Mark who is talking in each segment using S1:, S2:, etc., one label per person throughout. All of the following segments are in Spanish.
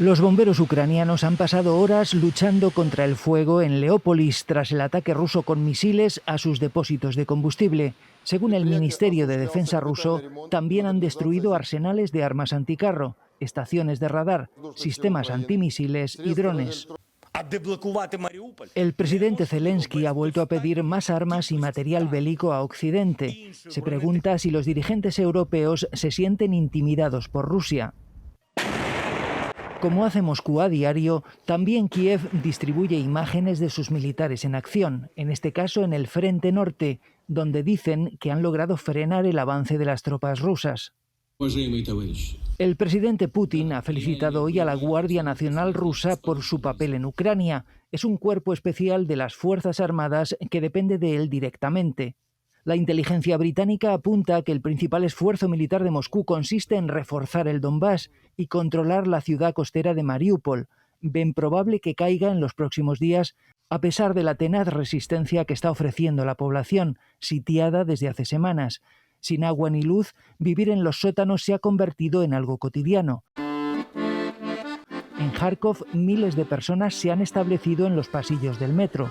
S1: Los bomberos ucranianos han pasado horas luchando contra el fuego en Leópolis tras el ataque ruso con misiles a sus depósitos de combustible. Según el Ministerio de Defensa ruso, también han destruido arsenales de armas anticarro, estaciones de radar, sistemas antimisiles y drones. El presidente Zelensky ha vuelto a pedir más armas y material bélico a Occidente. Se pregunta si los dirigentes europeos se sienten intimidados por Rusia. Como hace Moscú a diario, también Kiev distribuye imágenes de sus militares en acción, en este caso en el Frente Norte, donde dicen que han logrado frenar el avance de las tropas rusas. El presidente Putin ha felicitado hoy a la Guardia Nacional rusa por su papel en Ucrania. Es un cuerpo especial de las Fuerzas Armadas que depende de él directamente. La inteligencia británica apunta a que el principal esfuerzo militar de Moscú consiste en reforzar el Donbass y controlar la ciudad costera de Mariúpol. Ven probable que caiga en los próximos días, a pesar de la tenaz resistencia que está ofreciendo la población, sitiada desde hace semanas. Sin agua ni luz, vivir en los sótanos se ha convertido en algo cotidiano. En Kharkov, miles de personas se han establecido en los pasillos del metro.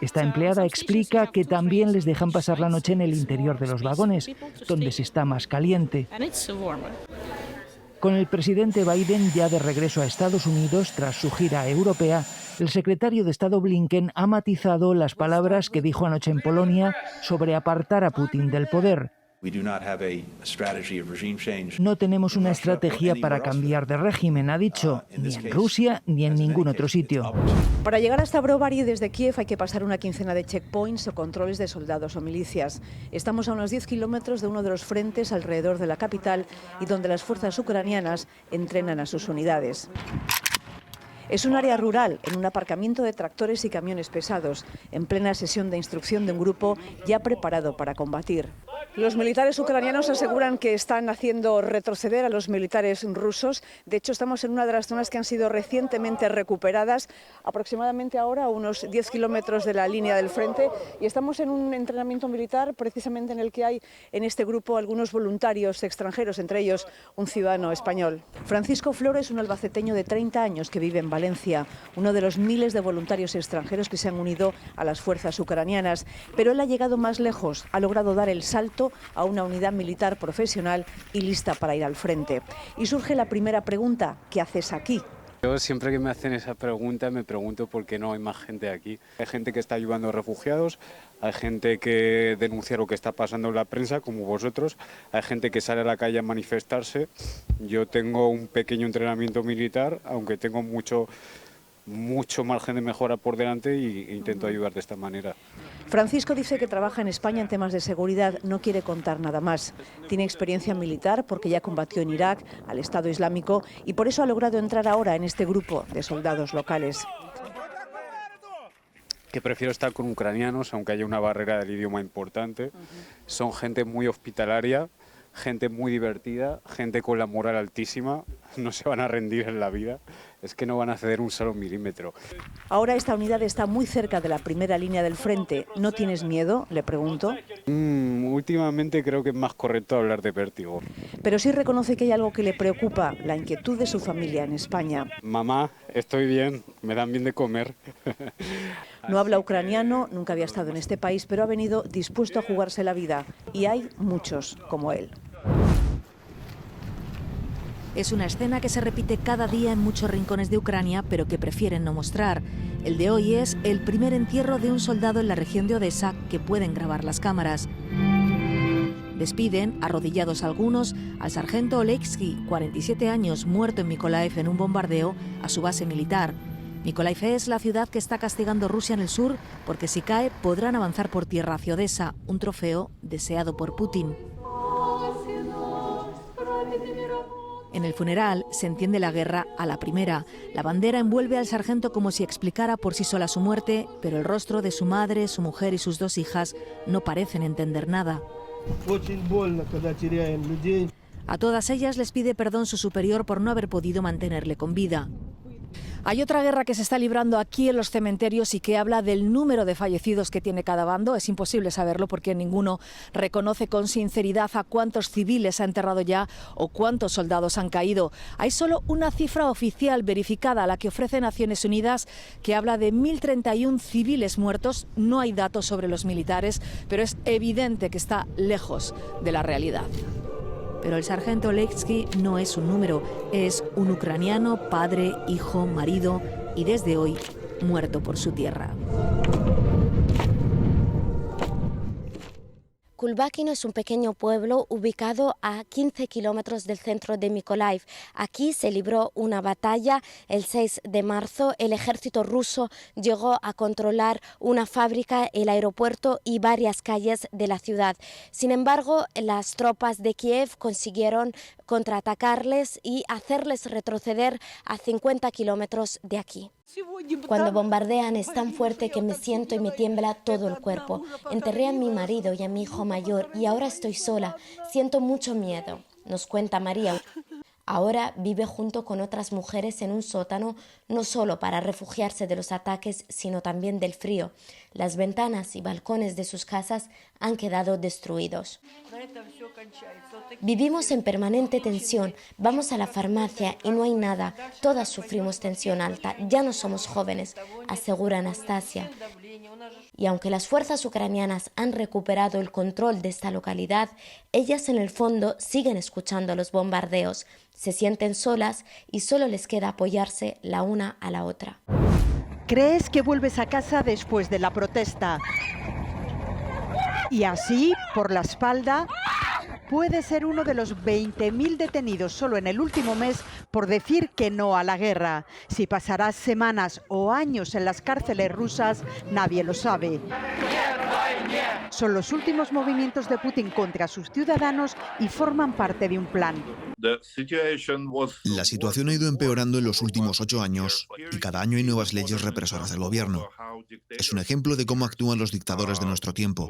S1: Esta empleada explica que también les dejan pasar la noche en el interior de los vagones, donde se está más caliente. Con el presidente Biden ya de regreso a Estados Unidos tras su gira europea, el secretario de Estado Blinken ha matizado las palabras que dijo anoche en Polonia sobre apartar a Putin del poder. No tenemos una estrategia para cambiar de régimen, ha dicho, ni en Rusia ni en ningún otro sitio.
S2: Para llegar hasta Brovary desde Kiev hay que pasar una quincena de checkpoints o controles de soldados o milicias. Estamos a unos 10 kilómetros de uno de los frentes alrededor de la capital y donde las fuerzas ucranianas entrenan a sus unidades. Es un área rural, en un aparcamiento de tractores y camiones pesados, en plena sesión de instrucción de un grupo ya preparado para combatir. Los militares ucranianos aseguran que están haciendo retroceder a los militares rusos. De hecho, estamos en una de las zonas que han sido recientemente recuperadas, aproximadamente ahora a unos 10 kilómetros de la línea del frente, y estamos en un entrenamiento militar precisamente en el que hay en este grupo algunos voluntarios extranjeros, entre ellos un ciudadano español. Francisco Flores, un albaceteño de 30 años que vive en Valencia, uno de los miles de voluntarios extranjeros que se han unido a las fuerzas ucranianas, pero él ha llegado más lejos, ha logrado dar el salto a una unidad militar profesional y lista para ir al frente. Y surge la primera pregunta: ¿qué haces aquí?
S3: Yo siempre que me hacen esa pregunta me pregunto por qué no hay más gente aquí. Hay gente que está ayudando a refugiados, hay gente que denuncia lo que está pasando en la prensa, como vosotros, hay gente que sale a la calle a manifestarse. Yo tengo un pequeño entrenamiento militar, aunque tengo mucho margen de mejora por delante e intento ayudar de esta manera.
S2: Francisco dice que trabaja en España en temas de seguridad, no quiere contar nada más. Tiene experiencia militar porque ya combatió en Irak al Estado Islámico y por eso ha logrado entrar ahora en este grupo de soldados locales.
S3: Que prefiero estar con ucranianos, aunque haya una barrera del idioma importante. Son gente muy hospitalaria, gente muy divertida, gente con la moral altísima, no se van a rendir en la vida, es que no van a ceder un solo milímetro.
S2: Ahora esta unidad está muy cerca de la primera línea del frente. ¿No tienes miedo?, le pregunto.
S3: Últimamente creo que es más correcto hablar de vértigo.
S2: Pero sí reconoce que hay algo que le preocupa, la inquietud de su familia en España.
S3: Mamá, estoy bien, me dan bien de comer.
S2: No habla ucraniano, nunca había estado en este país, pero ha venido dispuesto a jugarse la vida. Y hay muchos como él.
S4: Es una escena que se repite cada día en muchos rincones de Ucrania, pero que prefieren no mostrar. El de hoy es el primer entierro de un soldado en la región de Odesa que pueden grabar las cámaras. Despiden, arrodillados algunos, al sargento Oleksky, 47 años, muerto en Mykolaiv en un bombardeo a su base militar. Mykolaiv es la ciudad que está castigando Rusia en el sur, porque si cae podrán avanzar por tierra hacia Odesa, un trofeo deseado por Putin. En el funeral se entiende la guerra a la primera. La bandera envuelve al sargento como si explicara por sí sola su muerte, pero el rostro de su madre, su mujer y sus dos hijas no parecen entender nada. A todas ellas les pide perdón su superior por no haber podido mantenerle con vida.
S2: Hay otra guerra que se está librando aquí en los cementerios y que habla del número de fallecidos que tiene cada bando. Es imposible saberlo porque ninguno reconoce con sinceridad a cuántos civiles ha enterrado ya o cuántos soldados han caído. Hay solo una cifra oficial verificada, la que ofrece Naciones Unidas, que habla de 1.031 civiles muertos. No hay datos sobre los militares, pero es evidente que está lejos de la realidad.
S4: Pero el sargento Oleksky no es un número, es un ucraniano, padre, hijo, marido y desde hoy muerto por su tierra.
S5: Kulbakino es un pequeño pueblo ubicado a 15 kilómetros del centro de Mykolaiv. Aquí se libró una batalla el 6 de marzo. El ejército ruso llegó a controlar una fábrica, el aeropuerto y varias calles de la ciudad. Sin embargo, las tropas de Kiev consiguieron contraatacarles y hacerles retroceder a 50 kilómetros de aquí. Cuando bombardean es tan fuerte que me siento y me tiembla todo el cuerpo. Enterré a mi marido y a mi hijo mayor y ahora estoy sola. Siento mucho miedo, nos cuenta María. Ahora vive junto con otras mujeres en un sótano, no solo para refugiarse de los ataques, sino también del frío. Las ventanas y balcones de sus casas han quedado destruidos. Vivimos en permanente tensión, vamos a la farmacia y no hay nada. Todas sufrimos tensión alta, ya no somos jóvenes, asegura Anastasia. Y aunque las fuerzas ucranianas han recuperado el control de esta localidad, ellas en el fondo siguen escuchando los bombardeos. Se sienten solas y solo les queda apoyarse la una a la otra.
S6: ¿Crees que vuelves a casa después de la protesta? Y así, por la espalda, puede ser uno de los 20.000 detenidos solo en el último mes por decir que no a la guerra. Si pasarás semanas o años en las cárceles rusas, nadie lo sabe. Son los últimos movimientos de Putin contra sus ciudadanos y forman parte de un plan.
S7: La situación ha ido empeorando en los últimos 8 años y cada año hay nuevas leyes represoras del gobierno. Es un ejemplo de cómo actúan los dictadores de nuestro tiempo.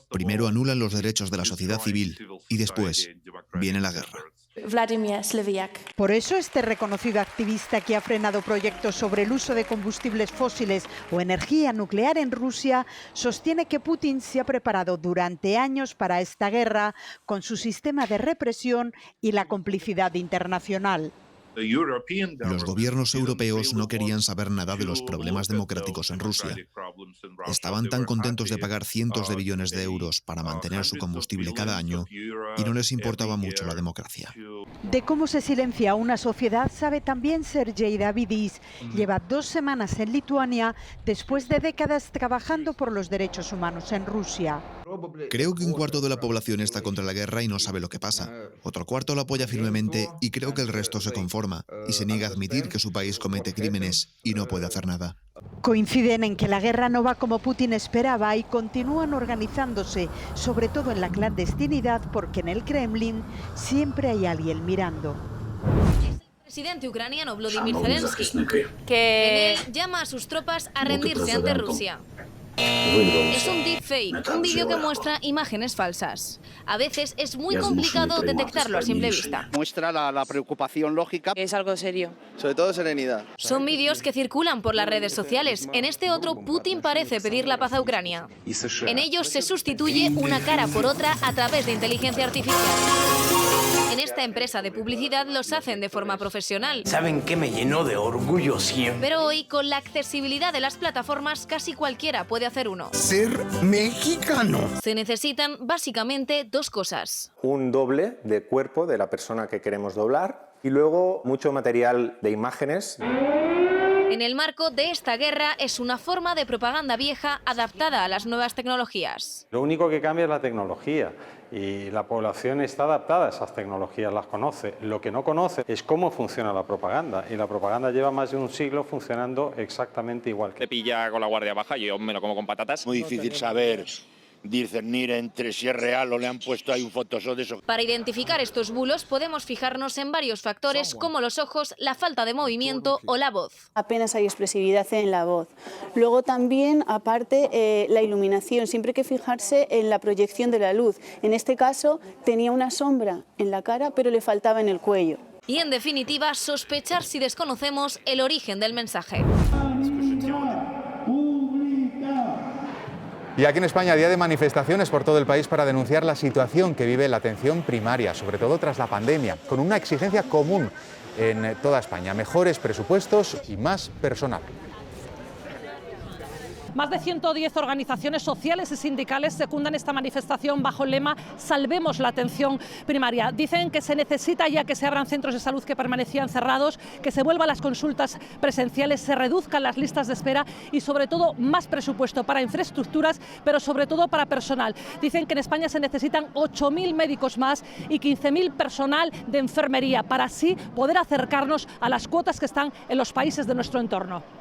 S7: Primero anulan los derechos de la sociedad civil y después viene la guerra.
S8: Vladimir Sliviak.
S6: Por eso este reconocido activista que ha frenado proyectos sobre el uso de combustibles fósiles o energía nuclear en Rusia sostiene que Putin se ha preparado durante años para esta guerra con su sistema de represión y la complicidad internacional.
S7: Los gobiernos europeos no querían saber nada de los problemas democráticos en Rusia. Estaban tan contentos de pagar cientos de billones de euros para mantener su combustible cada año y no les importaba mucho la democracia.
S6: De cómo se silencia una sociedad sabe también Sergei Davidis. Lleva 2 semanas en Lituania después de décadas trabajando por los derechos humanos en Rusia.
S7: Creo que un cuarto de la población está contra la guerra y no sabe lo que pasa. Otro cuarto la apoya firmemente y creo que el resto se conforma y se niega a admitir que su país comete crímenes y no puede hacer nada.
S6: Coinciden en que la guerra no va como Putin esperaba y continúan organizándose, sobre todo en la clandestinidad, porque en el Kremlin siempre hay alguien mirando.
S9: El presidente ucraniano Volodymyr Zelensky, que en él llama a sus tropas a rendirse ante Rusia. Es un deepfake, un vídeo que muestra imágenes falsas. A veces es muy complicado detectarlo a simple vista.
S10: Muestra la preocupación lógica.
S8: Es algo serio.
S10: Sobre todo serenidad.
S9: Son vídeos que circulan por las redes sociales. En este otro, Putin parece pedir la paz a Ucrania. En ellos se sustituye una cara por otra a través de inteligencia artificial. En esta empresa de publicidad los hacen de forma profesional.
S11: ¿Saben qué me llenó de orgullo siempre?
S9: Pero hoy, con la accesibilidad de las plataformas, casi cualquiera puede hacer uno.
S11: Ser mexicano.
S9: Se necesitan básicamente 2 cosas.
S12: Un doble de cuerpo de la persona que queremos doblar y luego mucho material de imágenes.
S9: En el marco de esta guerra es una forma de propaganda vieja adaptada a las nuevas tecnologías.
S3: Lo único que cambia es la tecnología y la población está adaptada a esas tecnologías, las conoce. Lo que no conoce es cómo funciona la propaganda y la propaganda lleva más de un siglo funcionando exactamente igual.
S13: Te pilla con la guardia baja y yo me lo como con patatas.
S14: Muy difícil saber discernir entre si es real o le han puesto ahí un Photoshop de eso.
S9: Para identificar estos bulos podemos fijarnos en varios factores como los ojos, la falta de movimiento o la voz.
S15: Apenas hay expresividad en la voz. Luego también, aparte, la iluminación. Siempre hay que fijarse en la proyección de la luz. En este caso tenía una sombra en la cara, pero le faltaba en el cuello.
S9: y, en definitiva, sospechar si desconocemos el origen del mensaje.
S16: Y aquí en España, día de manifestaciones por todo el país para denunciar la situación que vive la atención primaria, sobre todo tras la pandemia, con una exigencia común en toda España: mejores presupuestos y más personal.
S17: Más de 110 organizaciones sociales y sindicales secundan esta manifestación bajo el lema "Salvemos la atención primaria". Dicen que se necesita ya que se abran centros de salud que permanecían cerrados, que se vuelvan las consultas presenciales, se reduzcan las listas de espera y, sobre todo, más presupuesto para infraestructuras, pero sobre todo para personal. Dicen que en España se necesitan 8.000 médicos más y 15.000 personal de enfermería para así poder acercarnos a las cuotas que están en los países de nuestro entorno.